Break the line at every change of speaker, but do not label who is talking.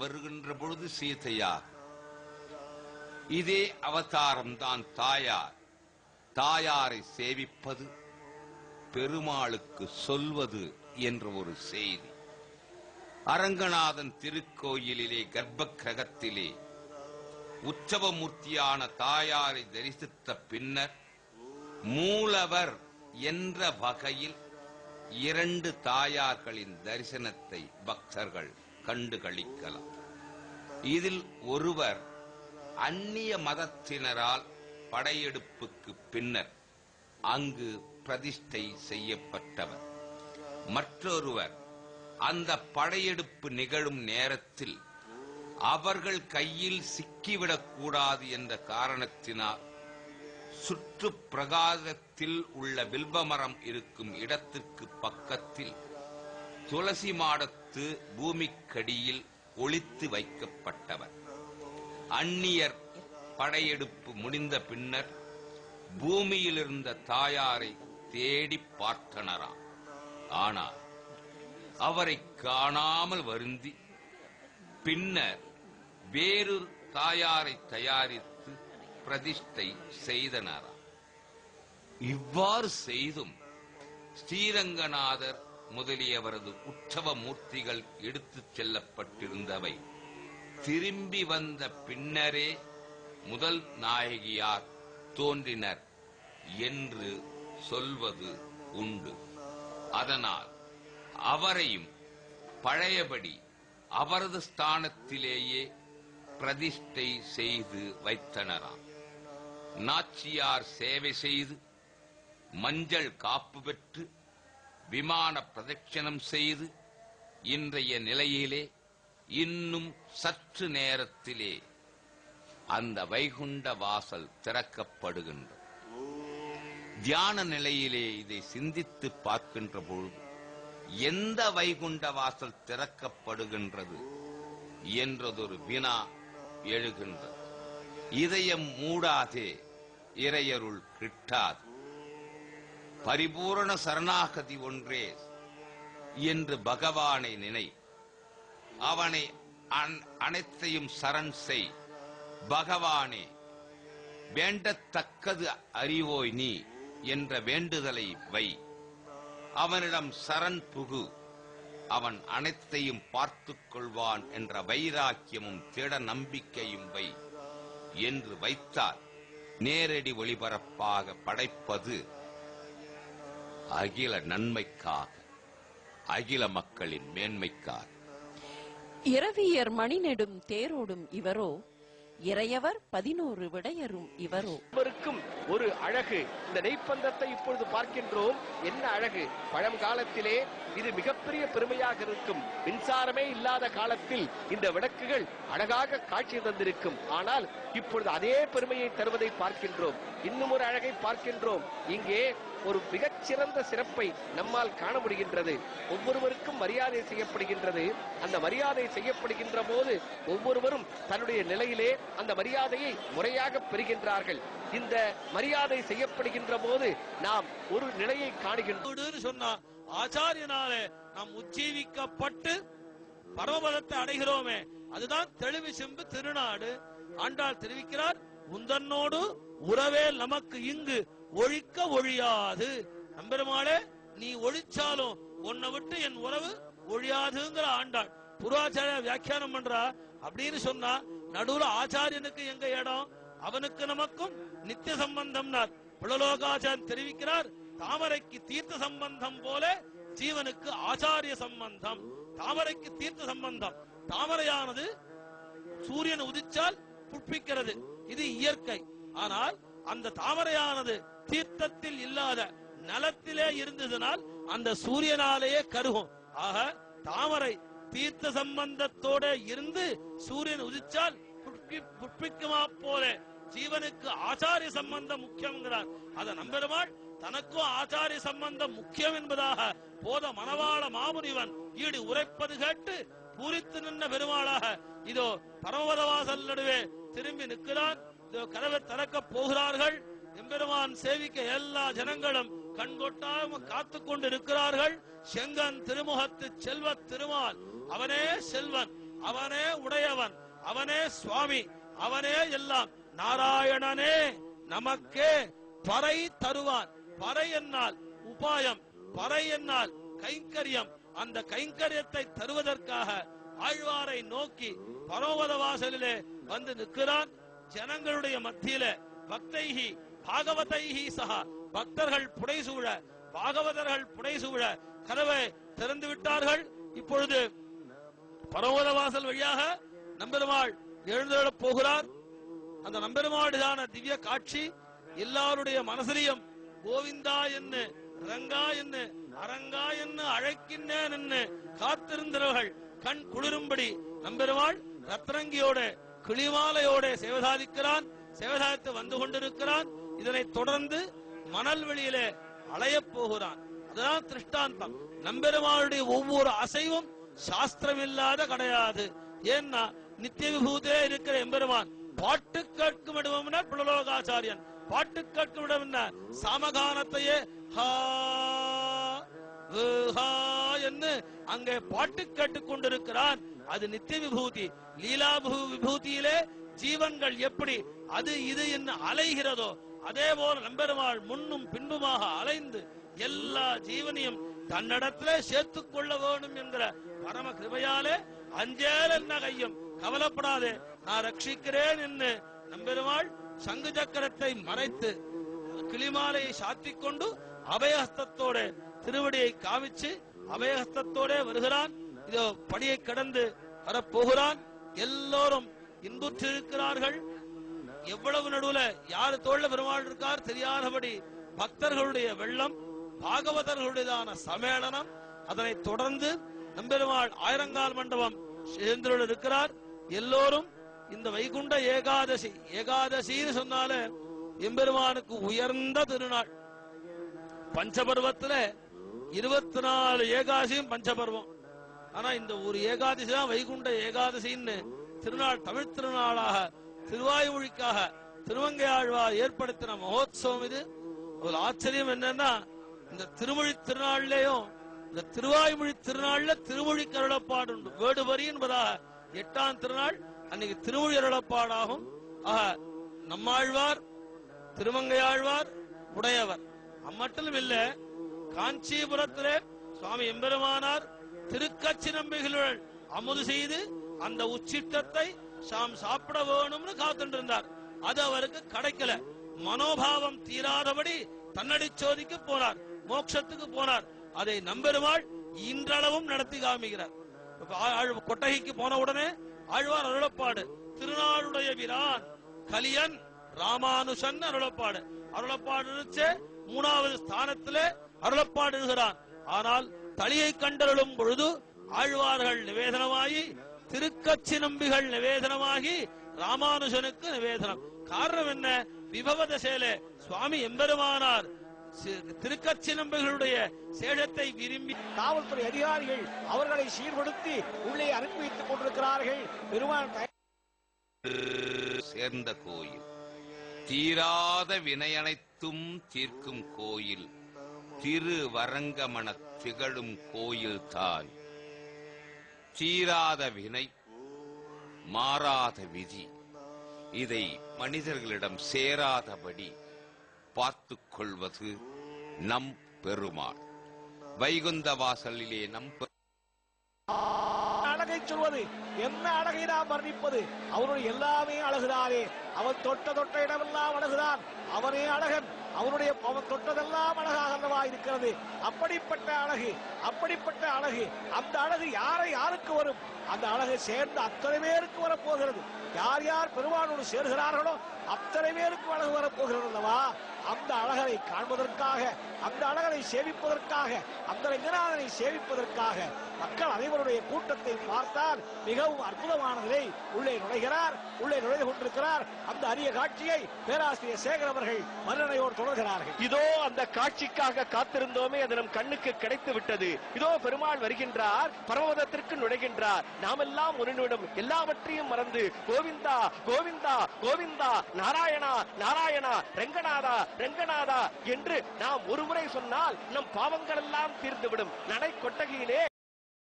வருகின்ற பொழுது சீதையார். இதே அவதாரம் தான் தாயார். தாயாரை சேவிப்பது பெருமாளுக்கு சொல்வது என்ற ஒரு செய்தி. அரங்கநாதன் திருக்கோயிலிலே கர்ப்ப கிரகத்திலே உற்சவமூர்த்தியான தாயாரை தரிசித்த பின்னர் மூலவர் என்ற வகையில் 2 தாயார்களின் தரிசனத்தை பக்தர்கள் கண்டு களிக்கலாம். இதில் ஒருவர் அந்நிய மதத்தினரால் படையெடுப்புக்கு பின்னர் அங்கு பிரதிஷ்டை செய்யப்பட்டவர். மற்றொருவர் அந்த படையெடுப்பு நிகழும் நேரத்தில் அவர்கள் கையில் சிக்கிவிடக்கூடாது என்ற காரணத்தினால் சுற்று பிரகாரத்தில் உள்ள வில்வமரம் இருக்கும் இடத்திற்கு பக்கத்தில் துளசி மாடத்து பூமிக்கடியில் ஒளித்து வைக்கப்பட்டவர். அந்நியர் படையெடுப்பு முடிந்த பின்னர் பூமியில் இருந்த தாயாரை தேடி பார்த்தனராம். ஆனால் அவரை காணாமல் வருந்தி பின்னர் வேறொரு தாயாரை தயாரித்து பிரதிஷ்டை செய்தனராம். இவ்வாறு செய்தும் ஸ்ரீரங்கநாதர் முதலியவரது உற்சவ மூர்த்திகள் எடுத்துச் செல்லப்பட்டிருந்தவை திரும்பி வந்த பின்னரே முதல் நாயகியார் தோன்றினர் என்று சொல்வது உண்டு. அதனால் அவரையும் பழையபடி அவரது ஸ்தானத்திலேயே பிரதிஷ்டை செய்து வைத்தனராம். நாச்சியார் சேவை செய்து மஞ்சள் காப்பு பெற்று விமான பிரதட்சணம் செய்து இன்றைய நிலையிலே இன்னும் சற்று நேரத்திலே அந்த வைகுண்ட வாசல் திறக்கப்படுகின்றது. தியான நிலையிலே இதை சிந்தித்து பார்க்கின்ற பொழுது எந்த வைகுண்ட வாசல் திறக்கப்படுகின்றது என்றதொரு வினா எழுகின்றது. இதயம் மூடாதே, இறையருள் கிட்டாது. பரிபூரண சரணாகதி ஒன்றே என்று பகவானை நினை. அவனை அனைத்தையும் சரண் செய். பகவானே, வேண்டத்தக்கது அறிவோய் நீ என்ற வேண்டுதலை வை. அவனிடம் சரண் புகு. அவன் அனைத்தையும் பார்த்துக் கொள்வான் என்ற வைராக்கியமும் திட நம்பிக்கையும் வை என்று வைத்தால் நேரடி ஒளிபரப்பாக படைப்பது அகில நன்மைக்காக, அகில மக்களின் மேன்மைக்காக.
இரவியர் மணிநெடும் தேரோடும் இவரோ, இறையவர் 11 விடையரும் இவரோ.
இவருக்கும் ஒரு அழகு. இந்த நெய்ப்பந்தத்தை இப்பொழுது பார்க்கின்றோம். என்ன அழகு! பழங்காலத்திலே இது மிகப்பெரிய பெருமையாக இருக்கும். மின்சாரமே இல்லாத காலத்தில் இந்த விளக்குகள் அழகாக காட்சி தந்திருக்கும். ஆனால் இப்பொழுது அதே பெருமையை தருவதை பார்க்கின்றோம். இன்னும் ஒரு அழகை பார்க்கின்றோம். இங்கே ஒரு மிகச்சிறந்த சிறப்பை நம்மால் காண முடிகின்றது. ஒவ்வொருவருக்கும் மரியாதை செய்யப்படுகின்றது. அந்த மரியாதை செய்யப்படுகின்ற போது ஒவ்வொருவரும் தன்னுடைய நிலையிலே அந்த மரியாதையை முறையாக பெறுகின்றார்கள். இந்த மரியாதை செய்யப்படுகின்ற போது நாம் ஒரு நிலையை காணுகின்றோம்.
சொன்னா ஆச்சாரியனாலே நாம் உஜ்ஜீவிக்கப்பட்டு பரமபதத்தை அடைகிறோமே, அதுதான் தெளிவு செம்பு திருநாடு. ஆண்டாள் தெரிவிக்கிறார், உந்தன்னோடு உறவே நமக்கு இங்கு ஒழிக்க ஒழியாது. நம்பெருமாளே, நீ ஒழிச்சாலும் உன்னை விட்டு என் உறவு ஒழியாதுங்கிற ஆண்டாள். புராச்சாரிய வியாக்கியானம் பண்றா. அப்படின்னு சொன்னா நடுவுல ஆச்சாரியனுக்கு எங்க இடம்? அவனுக்கு நமக்கும் நித்திய சம்பந்தம்னார். புலலோகாச்சாரியன் தெரிவிக்கிறார், தாமரைக்கு தீர்த்த சம்பந்தம் போல ஜீவனுக்கு ஆச்சாரிய சம்பந்தம். தாமரைக்கு தீர்த்த சம்பந்தம். தாமரையானது சூரியன் உதிச்சால் புட்பிக்கிறது, இது இயற்கை. ஆனால் அந்த தாமரையானது தீர்த்தத்தில் இல்லாத நலத்திலே இருந்ததனால் அந்த சூரியனாலேயே கருகும். ஆக தாமரை தீர்த்த சம்பந்தத்தோட இருந்து சூரியன் உதிச்சால் புட்பிக்குமா போல ஜீவனுக்கு ஆச்சாரிய சம்பந்தம் முக்கியம்ங்கிறார். அத நம்பெருமாள் தனக்கும் ஆச்சாரிய சம்பந்தம் முக்கியம் என்பதாக போத மணவாள மாமுனிவன் ஈடு உரைப்பது கேட்டு பூரித்து நின்ற பெருமாளாக இதோ பரமபதவாசல் நடுவே திரும்பி நிற்கிறான். இதோ கதவை திறக்க போகிறார்கள். எம்பெருமான் சேவிக்க எல்லா ஜனங்களும் கண்கொட்டாம காத்துக் கொண்டு இருக்கிறார்கள். செங்கன் திருமுகத்து செல்வ திருமால் அவனே செல்வன். அவனே உடையவன், அவனே சுவாமி, அவனே எல்லாம். நாராயணனே நமக்கே பறை தருவான். பறை என்னால் உபாயம், பறை என்னால் கைங்கரியம். அந்த கைங்கரியத்தை தருவதற்காக ஆழ்வாரை நோக்கி பரோவத வாசலிலே வந்து நிற்கிறான். ஜனங்களுடைய மத்தியிலே பக்தைஹி பாகவதைஹி சஹா, பக்தர்கள் புடைசூழ, பாகவதர்கள் புடைசூழ கதவை திறந்து விட்டார்கள். இப்பொழுது பரோவத வாசல் வழியாக நம்பெருமாள் எழுந்தருளப் போகிறார். அந்த நம்பெருமாளுதான திவ்ய காட்சி எல்லாருடைய மனசிலையும் கோவிந்தா என்று, ரங்கா என்று, அரங்கா என்று அழைக்கின்றேன் என்று காத்திருந்தவர்கள் கண் குளிரும்படி நம்பெருமாள் ரத்ரங்கியோட கிளிமாலையோட சேவதாதிக்கிறான். சேவதாதித்து வந்து கொண்டிருக்கிறான். இதனை தொடர்ந்து மணல் வெளியிலே அலையப் போகிறான். அதுதான் திருஷ்டாந்தம். நம்பெருமாளுடைய ஒவ்வொரு அசைவும் சாஸ்திரம் இல்லாத கிடையாது. ஏன்னா நித்திய விபூதே இருக்கிற எம்பெருமான் பாட்டு கேட்கும் இடம்னா புலலோகாச்சாரியன், பாட்டு கேட்கும் இடம் என்ன சாமகானத்தையே என்று அங்கே பாட்டு கேட்டுக் கொண்டிருக்கிறான். அது நித்திய விபூதி. லீலா விபூதியிலே ஜீவன்கள் எப்படி அது இது என்று அலைகிறதோ அதே போல நம்பெருமாள் முன்னும் பின்புமாக அலைந்து எல்லா ஜீவனையும் தன்னிடத்திலே சேர்த்துக் கொள்ள வேண்டும் என்கிற பரம கிருபையாலே அஞ்சேல் என்ன கையும் கவலைப்படாதே நான் ரட்சிக்கிறேன் என்று நம்பெருமாள் சங்கு சக்கரத்தை மறைத்து கிளிமாலையை சாத்திக் கொண்டு அபயஹஸ்தத்தோட திருவடியை காமிச்சு அபயஹஸ்தத்தோட வருகிறான். இதோ படியை கடந்து வரப்போகிறான். எல்லோரும் இன்புற்றிருக்கிறார்கள். எவ்வளவு நடுவுல யாரு தோல்ல பெருமாள் இருக்கார் தெரியாதபடி பக்தர்களுடைய வெள்ளம், பாகவதர்களுடையதான சம்மேளனம். அதனை தொடர்ந்து நம்பெருமாள் ஆயிரங்கால் மண்டபம் சேர்ந்து இருக்கிறார். எல்லோரும் இந்த வைகுண்ட ஏகாதசி, ஏகாதசின்னு சொன்னால எம்பெருமானுக்கு உயர்ந்த திருநாள். பஞ்சபர்வத்துல 24 ஏகாதசியும் பஞ்சபர்வம். ஆனா இந்த ஒரு ஏகாதசி தான் வைகுண்ட ஏகாதசின்னு திருநாள், தமிழ் திருநாளாக திருவாய்மொழிக்காக திருவங்கையாழ்வார் ஏற்படுத்தின மகோத்சவம் இது. ஒரு ஆச்சரியம் என்னன்னா இந்த திருமொழி திருநாள்லயும் இந்த திருவாய்மொழி திருநாள்ல திருமொழி கருளப்பாடு உண்டு. வேடுபரி என்பதாக 8ஆம் திருநாள் அன்னைக்கு திருமொழி அருளப்பாடாகும். ஆக நம்மாழ்வார் திருமங்கையாழ்வார் உடையவர் அம்மட்டிலும் இல்ல, காஞ்சிபுரத்திலே சுவாமி எம்பெருமானார் திருக்கச்சி நம்பிகளுள் அமுது செய்து அந்த உச்சிட்டத்தை சாம் சாப்பிட வேணும்னு காத்துட்டு இருந்தார். அது அவருக்கு கிடைக்கல. மனோபாவம் தீராதபடி தன்னடி சோதிக்கு போனார், மோட்சத்துக்கு போனார். அதை நம்பெருமாள் இன்றளவும் நடத்தி காமிக்கிறார். கொட்டகைக்கு போன உடனே ஆழ்வார் அருளப்பாடு திருநாளுடைய வீரான் கலியன் ராமானுஷன் அருளப்பாடு. அருளப்பாடு 3வது ஸ்தானத்திலே அருளப்பாடு இருக்கிறான். ஆனால் தளியை கண்டருளும் பொழுது ஆழ்வார்கள் நிவேதனமாகி திருக்கச்சி நம்பிகள் நிவேதனமாகி ராமானுஜனுக்கு நிவேதனம். காரணம் என்ன? விபவ தசையிலே சுவாமி எம்பெருமானார் திருக்கச்சி நம்பிகளுடைய சேஷத்தை விரும்பி
காவல்துறை அதிகாரிகள் அவர்களை சீர்படுத்தி உள்ளே அனுப்பி வைத்துக் கொண்டிருக்கிறார்கள். பெருமான்
சேர்ந்த கோயில், தீராத வினையனைத்தும் தீர்க்கும் கோயில், திருவரங்கமன திகழும் கோயில் தான். தீராத வினை, மாறாத விதி, இதை மனிதர்களிடம் சேராதபடி பார்த்துக் கொள்வது நம் பெருமாள். வைகுந்த வாசலிலே நம்
அழகை சொல்வது என்ன? அழகை நாம் வர்ணிப்பது? அவருடைய எல்லாமே அழகுதானே. அவன் தொட்ட இடமெல்லாம் அழகுதான். அவனே அழகன். அவன் தொட்டதெல்லாம் அழகாக இருக்கிறது. அப்படிப்பட்ட அழகு, அப்படிப்பட்ட அழகு. அந்த அழகு யாருக்கு வரும்? அந்த அழகை சேர்ந்த அத்தனை பேருக்கு வரப்போகிறது. யார் யார் பெருமானோடு சேர்கிறார்களோ அத்தனை பேருக்கு அழகு வரப்போகிறது அல்லவா? அந்த அழகரை காண்பதற்காக, அந்த அழகரை சேவிப்பதற்காக, அந்த ரங்கநாதனை சேவிப்பதற்காக மக்கள் அனைவருடைய கூட்டத்தை பார்த்தால் மிகவும் அற்புதமானதை உள்ளே நுழைகிறார். உள்ளே நுழைந்து கொண்டிருக்கிறார். அந்த அரிய காட்சியை பேராசிரியர் சேகர் அவர்கள் மன்னனையோடு தொடர்கிறார்கள். இதோ அந்த காட்சிக்காக காத்திருந்தோமே, அது நம் கண்ணுக்கு கிடைத்து விட்டது. இதோ பெருமாள் வருகின்றார், பரமபதத்திற்கு நுழைகின்றார். நாம் எல்லாம் ஒரு நிமிடம் எல்லாவற்றையும் மறந்து கோவிந்தா கோவிந்தா கோவிந்தா, நாராயணா நாராயணா, ரங்கநாதா ரங்கநாதா என்று நாம் ஒருமுறை சொன்னால் நம் பாவங்கள் எல்லாம் தீர்ந்துவிடும். நடை கொட்டகையிலே